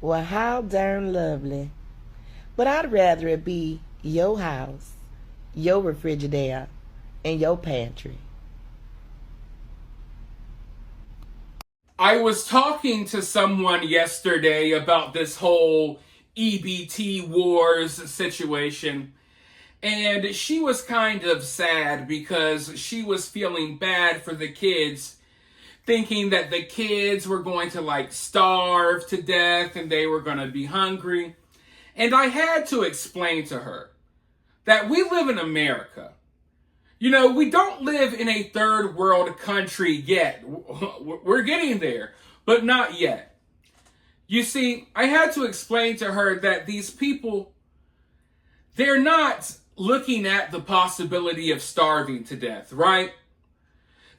Well, how darn lovely. But I'd rather it be your house, your refrigerator, and your pantry. I was talking to someone yesterday about this whole EBT wars situation, and she was kind of sad because she was feeling bad for the kids, thinking that the kids were going to like starve to death and they were going to be hungry. And I had to explain to her that we live in America. You know, we don't live in a third world country yet. We're getting there, but not yet. You see, I had to explain to her that these people, they're not looking at the possibility of starving to death, right?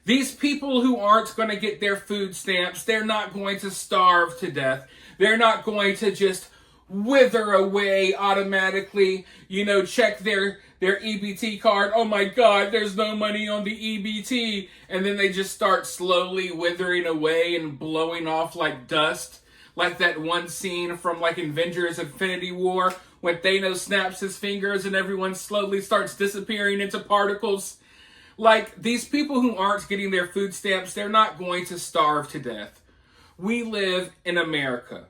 These people who aren't going to get their food stamps, they're not going to starve to death. They're not going to just wither away automatically, check their EBT card. Oh my God, there's no money on the EBT. And then they just start slowly withering away and blowing off like dust. Like that one scene from like Avengers Infinity War when Thanos snaps his fingers and everyone slowly starts disappearing into particles. Like, these people who aren't getting their food stamps, they're not going to starve to death. We live in America.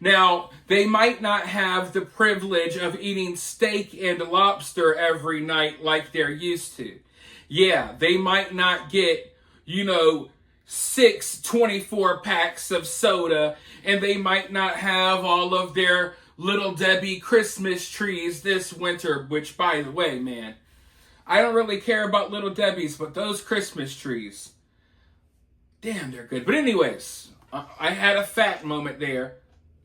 Now, they might not have the privilege of eating steak and lobster every night like they're used to. Yeah, they might not get, 6 24-packs of soda, and they might not have all of their Little Debbie Christmas trees this winter, which, by the way, man, I don't really care about Little Debbie's, but those Christmas trees, damn, they're good. But anyways, I had a fat moment there.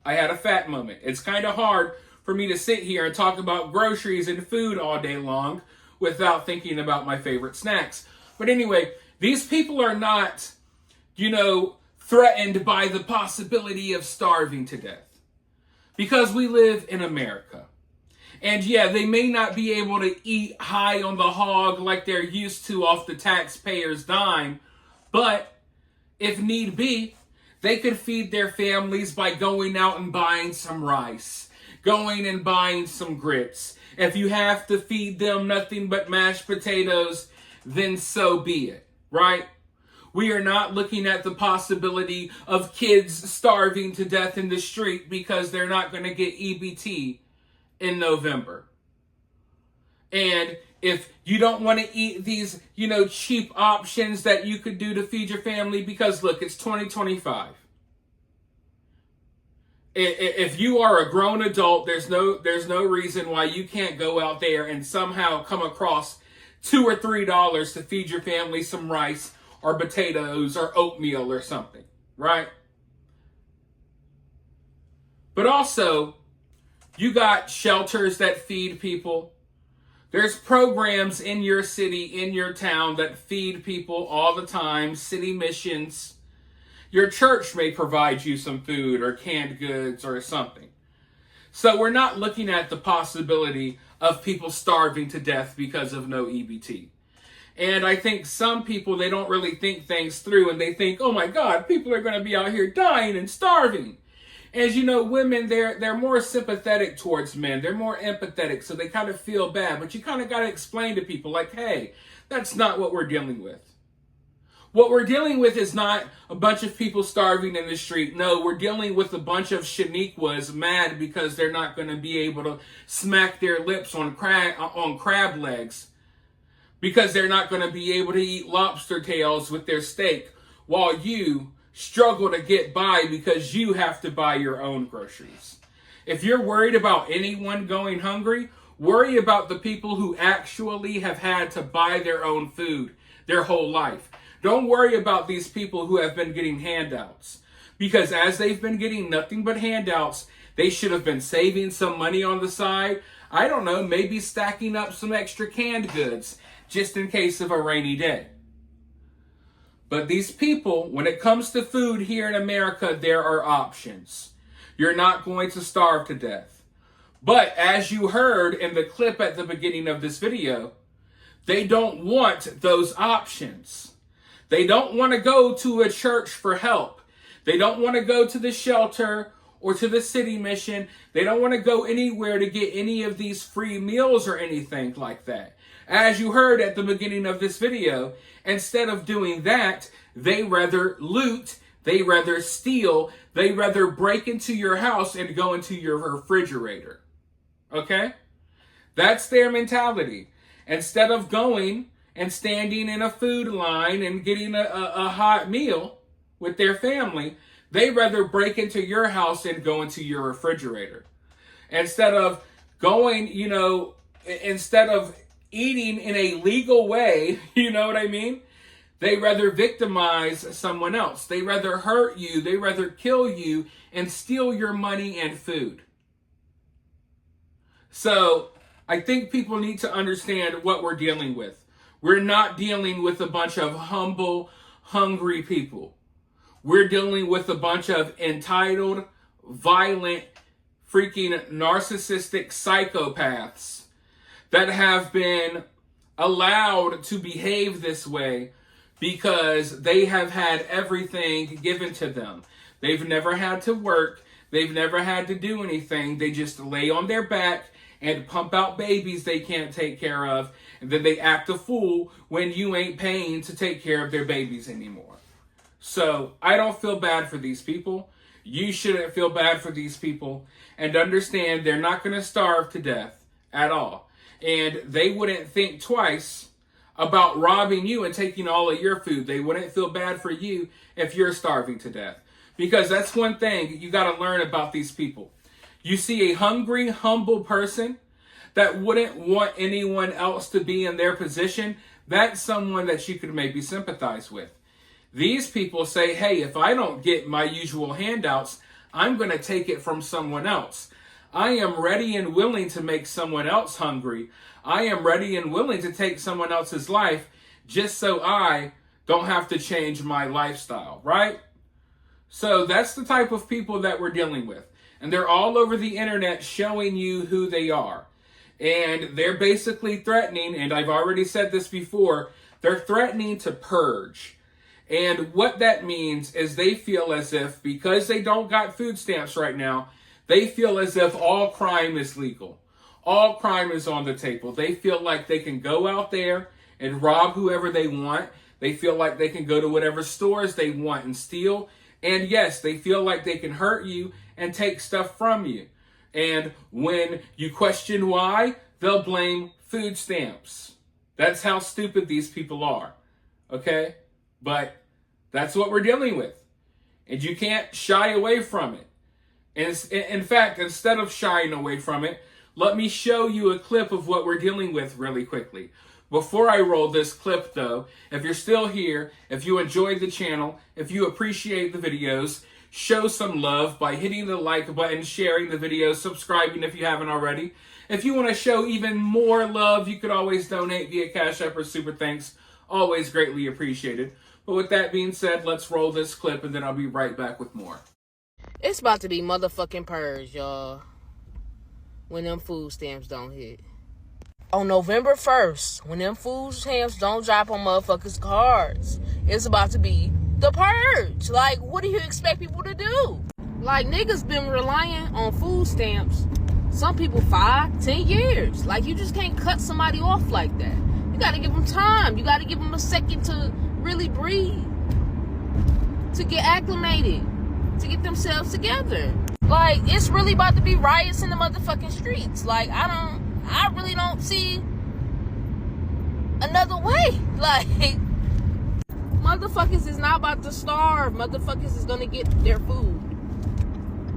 It's kind of hard for me to sit here and talk about groceries and food all day long without thinking about my favorite snacks. But anyway, these people are not, threatened by the possibility of starving to death. Because we live in America. And yeah, they may not be able to eat high on the hog like they're used to off the taxpayer's dime, but if need be, they could feed their families by going out and buying some rice, going and buying some grits. If you have to feed them nothing but mashed potatoes, then so be it, right? We are not looking at the possibility of kids starving to death in the street because they're not going to get EBT in November. And if you don't want to eat these, cheap options that you could do to feed your family, because look, it's 2025. If you are a grown adult, there's no reason why you can't go out there and somehow come across $2 or $3 to feed your family some rice or potatoes or oatmeal or something, right? But also, you got shelters that feed people. There's programs in your city, in your town that feed people all the time, city missions. Your church may provide you some food or canned goods or something. So we're not looking at the possibility of people starving to death because of no EBT. And I think some people, they don't really think things through and they think, oh my God, people are going to be out here dying and starving. As you know, women, they're more sympathetic towards men. They're more empathetic, so they kind of feel bad. But you kind of got to explain to people like, hey, that's not what we're dealing with. What we're dealing with is not a bunch of people starving in the street. No, we're dealing with a bunch of Shaniquas mad because they're not going to be able to smack their lips on crab legs. Because they're not going to be able to eat lobster tails with their steak while you struggle to get by because you have to buy your own groceries. If you're worried about anyone going hungry, worry about the people who actually have had to buy their own food their whole life. Don't worry about these people who have been getting handouts. Because as they've been getting nothing but handouts, they should have been saving some money on the side. I don't know, maybe stacking up some extra canned goods just in case of a rainy day. But these people, when it comes to food here in America, there are options. You're not going to starve to death. But as you heard in the clip at the beginning of this video, they don't want those options. They don't want to go to a church for help. They don't want to go to the shelter or to the city mission. They don't want to go anywhere to get any of these free meals or anything like that. As you heard at the beginning of this video, instead of doing that, they rather loot, they rather steal, they rather break into your house and go into your refrigerator. Okay? That's their mentality. Instead of going and standing in a food line and getting a hot meal with their family, they rather break into your house and go into your refrigerator. Instead of going, instead of eating in a legal way, you know what I mean? They rather victimize someone else. They rather hurt you. They rather kill you and steal your money and food. So I think people need to understand what we're dealing with. We're not dealing with a bunch of humble, hungry people. We're dealing with a bunch of entitled, violent, freaking narcissistic psychopaths that have been allowed to behave this way because they have had everything given to them. They've never had to work. They've never had to do anything. They just lay on their back and pump out babies they can't take care of. And then they act a fool when you ain't paying to take care of their babies anymore. So I don't feel bad for these people. You shouldn't feel bad for these people. And understand they're not going to starve to death at all. And they wouldn't think twice about robbing you and taking all of your food. They wouldn't feel bad for you if you're starving to death. Because that's one thing you got to learn about these people. You see a hungry, humble person that wouldn't want anyone else to be in their position. That's someone that you could maybe sympathize with. These people say, hey, if I don't get my usual handouts, I'm going to take it from someone else. I am ready and willing to make someone else hungry. I am ready and willing to take someone else's life just so I don't have to change my lifestyle, right? So that's the type of people that we're dealing with. And they're all over the internet showing you who they are. And they're basically threatening, and I've already said this before, they're threatening to purge. And what that means is they feel as if, because they don't got food stamps right now, they feel as if all crime is legal. All crime is on the table. They feel like they can go out there and rob whoever they want. They feel like they can go to whatever stores they want and steal. And yes, they feel like they can hurt you and take stuff from you. And when you question why, they'll blame food stamps. That's how stupid these people are. Okay? But that's what we're dealing with. And you can't shy away from it. And in fact, instead of shying away from it, let me show you a clip of what we're dealing with really quickly. Before I roll this clip, though, if you're still here, if you enjoyed the channel, if you appreciate the videos, show some love by hitting the like button, sharing the video, subscribing if you haven't already. If you want to show even more love, you could always donate via Cash App or Super Thanks. Always greatly appreciated. But with that being said, let's roll this clip and then I'll be right back with more. It's about to be motherfucking purge, y'all, when them food stamps don't hit. On November 1st, when them food stamps don't drop on motherfuckers' cards, it's about to be the purge. Like, what do you expect people to do? Like, niggas been relying on food stamps, some people 5, 10 years. Like, you just can't cut somebody off like that. You gotta give them time. You gotta give them a second to really breathe, to get acclimated, to get themselves together. Like, it's really about to be riots in the motherfucking streets. Like, I really don't see another way. Like, motherfuckers is not about to starve. Motherfuckers is gonna get their food.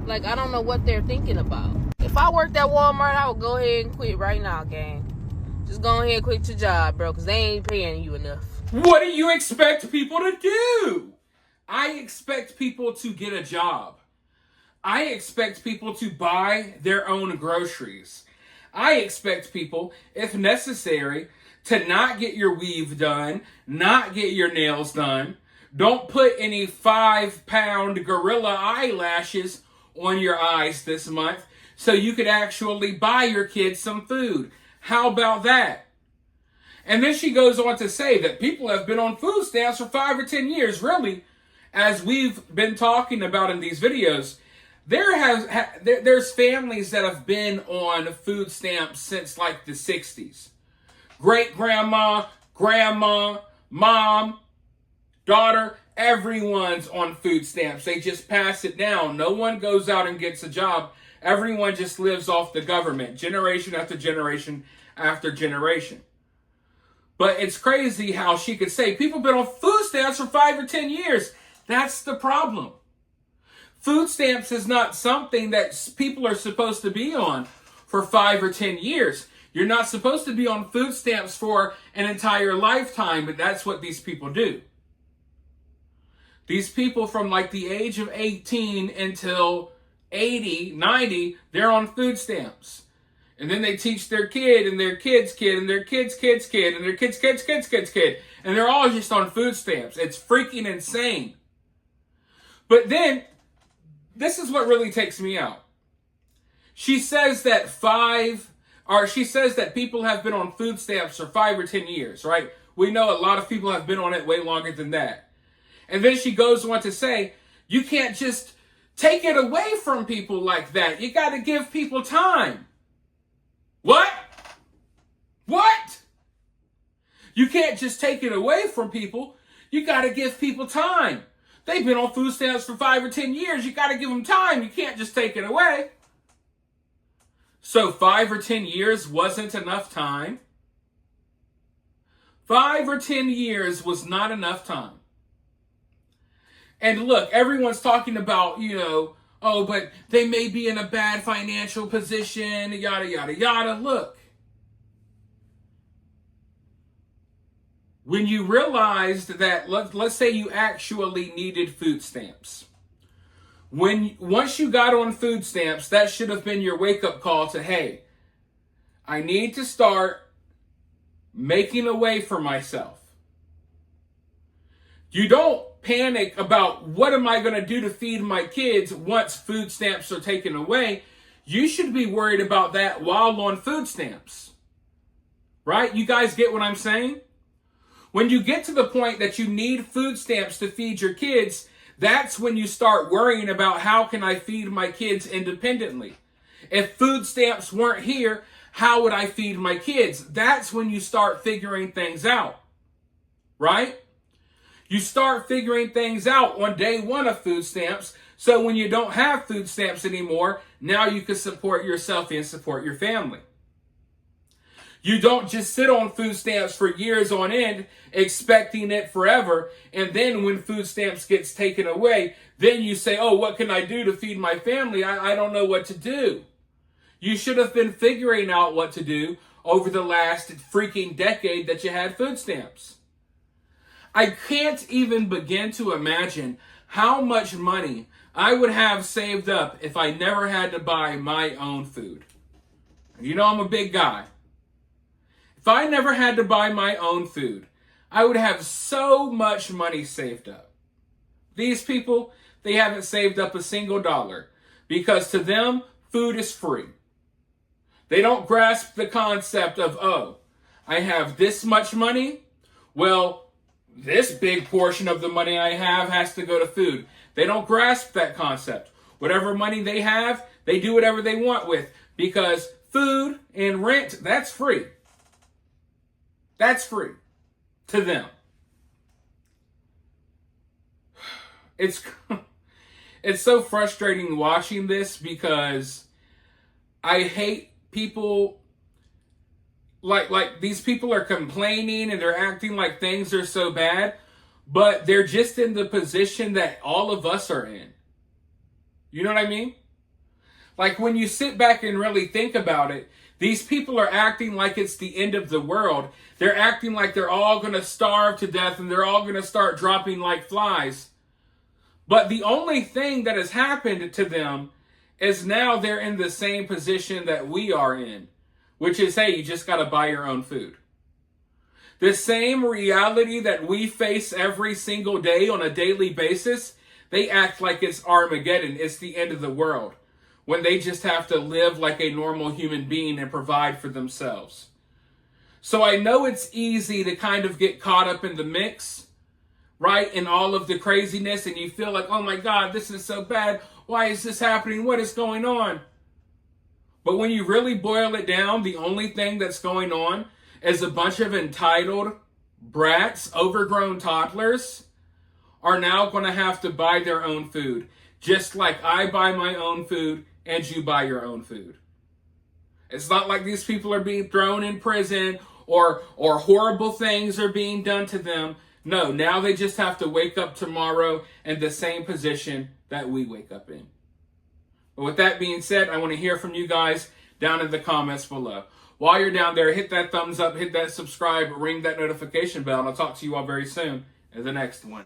Like, I don't know what they're thinking about. If I worked at Walmart, I would go ahead and quit right now, gang. Just go ahead and quit your job, bro, because they ain't paying you enough. What do you expect people to do? I expect people to get a job. I expect people to buy their own groceries. I expect people, if necessary, to not get your weave done, not get your nails done. Don't put any 5-pound gorilla eyelashes on your eyes this month so you could actually buy your kids some food. How about that? And then she goes on to say that people have been on food stamps for 5 or 10 years. Really, as we've been talking about in these videos, There's families that have been on food stamps since like the 60s. Great grandma, grandma, mom, daughter, everyone's on food stamps. They just pass it down. No one goes out and gets a job. Everyone just lives off the government, generation after generation after generation. But it's crazy how she could say people have been on food stamps for 5 or 10 years. That's the problem. Food stamps is not something that people are supposed to be on for 5 or 10 years. You're not supposed to be on food stamps for an entire lifetime, but that's what these people do. These people from like the age of 18 until 80, 90, they're on food stamps. And then they teach their kid and their kid's kid and their kid's kid's kid and their kid's kid's kid's kid's kid. And they're all just on food stamps. It's freaking insane. But then, this is what really takes me out. She says that people have been on food stamps for 5 or 10 years, right? We know a lot of people have been on it way longer than that. And then she goes on to say, you can't just take it away from people like that. You got to give people time. What? What? You can't just take it away from people. You got to give people time. They've been on food stamps for 5 or 10 years. You got to give them time. You can't just take it away. So 5 or 10 years wasn't enough time. 5 or 10 years was not enough time. And look, everyone's talking about, oh, but they may be in a bad financial position, yada, yada, yada. Look, when you realized that, let's say you actually needed food stamps. Once you got on food stamps, that should have been your wake-up call to, hey, I need to start making a way for myself. You don't panic about what am I going to do to feed my kids once food stamps are taken away. You should be worried about that while on food stamps. Right? You guys get what I'm saying? When you get to the point that you need food stamps to feed your kids, that's when you start worrying about how can I feed my kids independently. If food stamps weren't here, how would I feed my kids? That's when you start figuring things out. Right? You start figuring things out on day one of food stamps. So when you don't have food stamps anymore, now you can support yourself and support your family. You don't just sit on food stamps for years on end, expecting it forever. And then when food stamps gets taken away, then you say, oh, what can I do to feed my family? I don't know what to do. You should have been figuring out what to do over the last freaking decade that you had food stamps. I can't even begin to imagine how much money I would have saved up if I never had to buy my own food. You know I'm a big guy. If I never had to buy my own food, I would have so much money saved up. These people, they haven't saved up a single dollar because to them, food is free. They don't grasp the concept of, oh, I have this much money. Well, this big portion of the money I have has to go to food. They don't grasp that concept. Whatever money they have, they do whatever they want with because food and rent, that's free. That's free to them. It's so frustrating watching this because I hate people like these people are complaining and they're acting like things are so bad, but they're just in the position that all of us are in. You know what I mean? Like when you sit back and really think about it, these people are acting like it's the end of the world. They're acting like they're all going to starve to death and they're all going to start dropping like flies. But the only thing that has happened to them is now they're in the same position that we are in, which is, hey, you just got to buy your own food. The same reality that we face every single day on a daily basis, they act like it's Armageddon, it's the end of the world, when they just have to live like a normal human being and provide for themselves. So I know it's easy to kind of get caught up in the mix, right? In all of the craziness, and you feel like, oh my God, this is so bad. Why is this happening? What is going on? But when you really boil it down, the only thing that's going on is a bunch of entitled brats, overgrown toddlers, are now going to have to buy their own food. Just like I buy my own food and you buy your own food. It's not like these people are being thrown in prison or horrible things are being done to them. No, now they just have to wake up tomorrow in the same position that we wake up in. But with that being said, I want to hear from you guys down in the comments below. While you're down there, hit that thumbs up, hit that subscribe, ring that notification bell, and I'll talk to you all very soon in the next one.